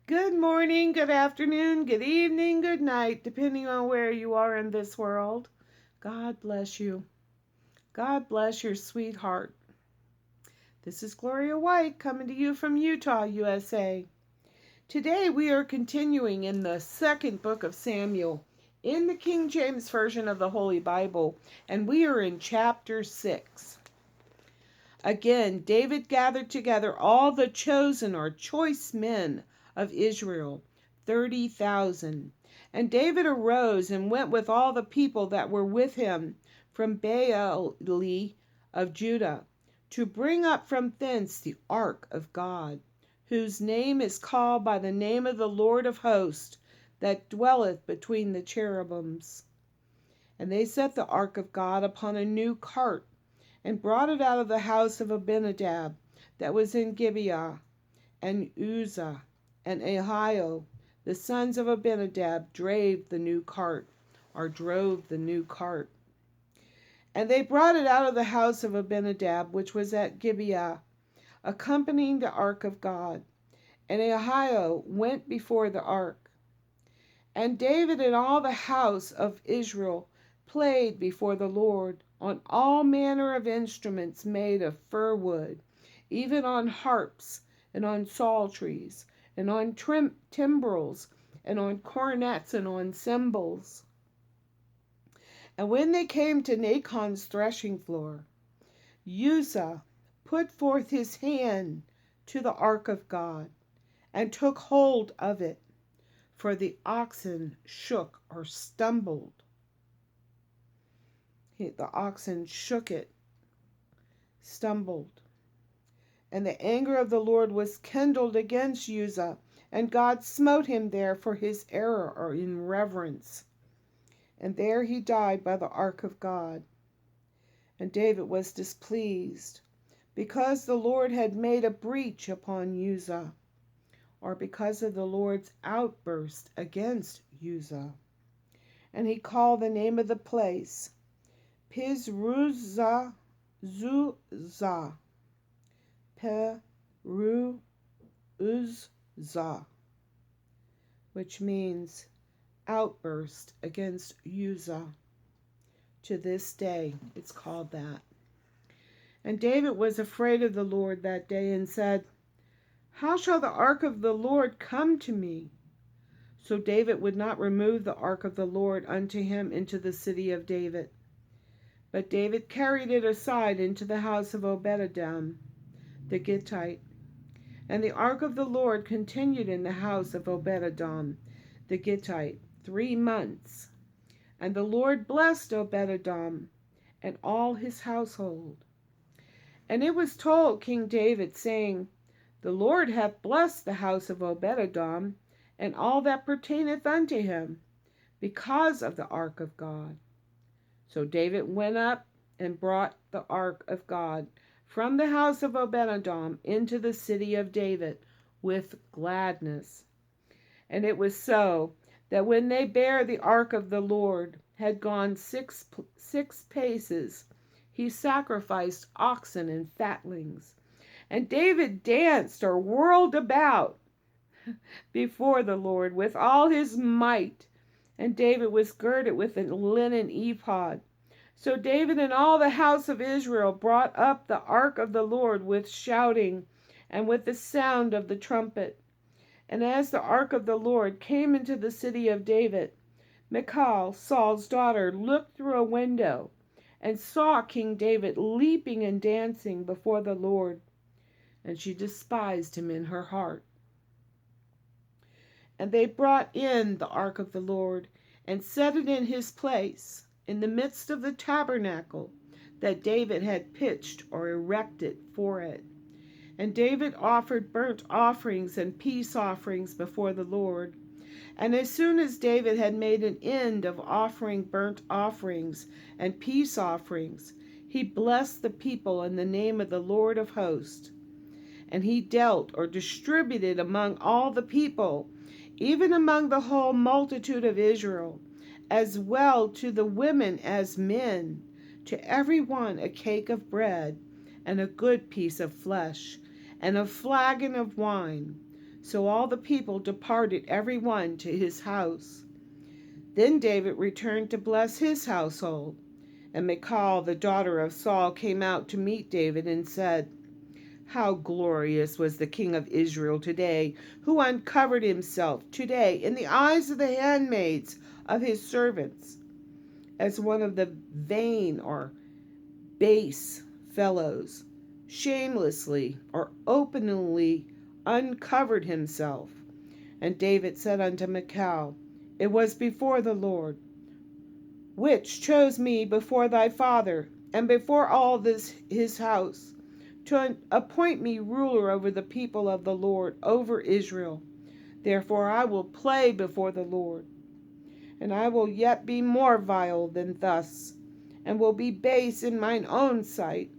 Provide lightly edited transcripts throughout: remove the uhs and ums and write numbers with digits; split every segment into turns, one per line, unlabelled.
Good morning, good afternoon, good evening, good night, depending on where you are in this world. God bless you. God bless your sweetheart. This is Gloria White coming to you from Utah, USA. Today we are continuing in the second book of Samuel in the King James Version of the Holy Bible, and we are in chapter 6. Again, David gathered together all the chosen or choice men of Israel, 30,000. And David arose and went with all the people that were with him from Baali of Judah, to bring up from thence the Ark of God, whose name is called by the name of the Lord of hosts, that dwelleth between the cherubims. And they set the Ark of God upon a new cart, and brought it out of the house of Abinadab that was in Gibeah. And Uz'zah and Ahio, the sons of Abinadab, drove the new cart. And they brought it out of the house of Abinadab, which was at Gibeah, accompanying the ark of God. And Ahio went before the ark. And David and all the house of Israel played before the Lord on all manner of instruments made of fir wood, even on harps, and on psalteries, and on timbrels, and on cornets, and on cymbals. And when they came to Nachon's threshing floor, Uz'zah put forth his hand to the ark of God, and took hold of it, for the oxen shook or stumbled. The oxen shook it, stumbled. And the anger of the Lord was kindled against Uz'zah, and God smote him there for his error or irreverence. And there he died by the ark of God. And David was displeased, because the Lord had made a breach upon Uz'zah, or because of the Lord's outburst against Uz'zah. And he called the name of the place Uz'zah, Uz'zah, which means outburst against Uz'zah. To this day, it's called that. And David was afraid of the Lord that day and said, "How shall the ark of the Lord come to me?" So David would not remove the ark of the Lord unto him into the city of David. But David carried it aside into the house of Obed-edom the Gittite. And the ark of the Lord continued in the house of Obed-edom the Gittite 3 months. And the Lord blessed Obed-edom and all his household. And it was told King David, saying, The Lord hath blessed the house of Obed-edom and all that pertaineth unto him, because of the ark of God. So David went up and brought the ark of God from the house of Obed-edom into the city of David with gladness. And it was so, that when they bare the ark of the Lord had gone six paces, he sacrificed oxen and fatlings. And David danced or whirled about before the Lord with all his might. And David was girded with a linen ephod. So David and all the house of Israel brought up the ark of the Lord with shouting and with the sound of the trumpet. And as the ark of the Lord came into the city of David, Michal, Saul's daughter, looked through a window and saw King David leaping and dancing before the Lord, and she despised him in her heart. And they brought in the ark of the Lord, and set it in his place, in the midst of the tabernacle that David had pitched or erected for it. And David offered burnt offerings and peace offerings before the Lord. And as soon as David had made an end of offering burnt offerings and peace offerings, he blessed the people in the name of the Lord of hosts. And he dealt or distributed among all the people, even among the whole multitude of Israel, as well to the women as men, to every one a cake of bread, and a good piece of flesh, and a flagon of wine. So all the people departed, every one to his house. Then David returned to bless his household. And Michal, the daughter of Saul, came out to meet David and said, "How glorious was the king of Israel today, who uncovered himself today in the eyes of the handmaids of his servants, as one of the vain or base fellows, shamelessly or openly uncovered himself." And David said unto Michal, "It was before the Lord, which chose me before thy father, and before all this his house, to appoint me ruler over the people of the Lord, over Israel. Therefore I will play before the Lord, and I will yet be more vile than thus, and will be base in mine own sight.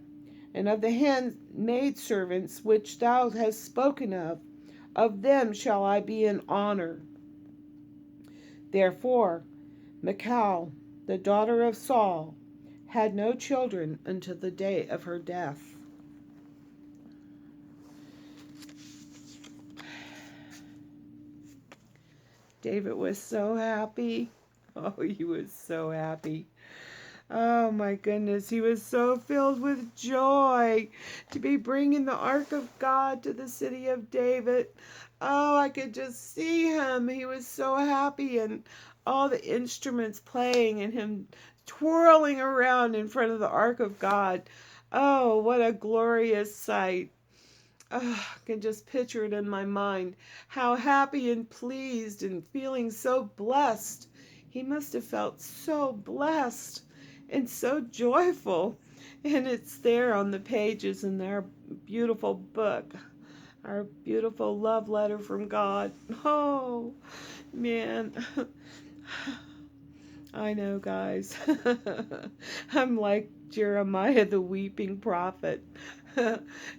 And of the handmaid servants which thou hast spoken of them shall I be in honor." Therefore Michal, the daughter of Saul, had no children until the day of her death. David was so happy. Oh, he was so happy. Oh my goodness, he was so filled with joy to be bringing the Ark of God to the city of David. Oh, I could just see him. He was so happy, and all the instruments playing and him twirling around in front of the Ark of God. Oh, what a glorious sight. Oh, I can just picture it in my mind. How happy and pleased and feeling so blessed. He must have felt so blessed and so joyful. And it's there on the pages in our beautiful book, our beautiful love letter from God. Oh, man. I know, guys. I'm like Jeremiah the weeping prophet.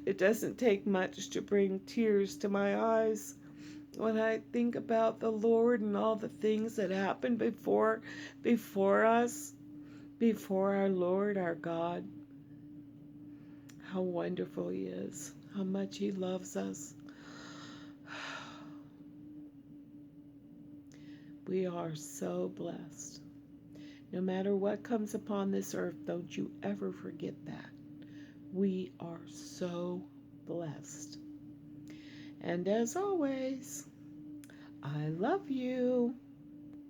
It doesn't take much to bring tears to my eyes when I think about the Lord and all the things that happened before us, before our Lord, our God. How wonderful He is, how much He loves us. We are so blessed. No matter what comes upon this earth, don't you ever forget that. We are so blessed. And as always, I love you.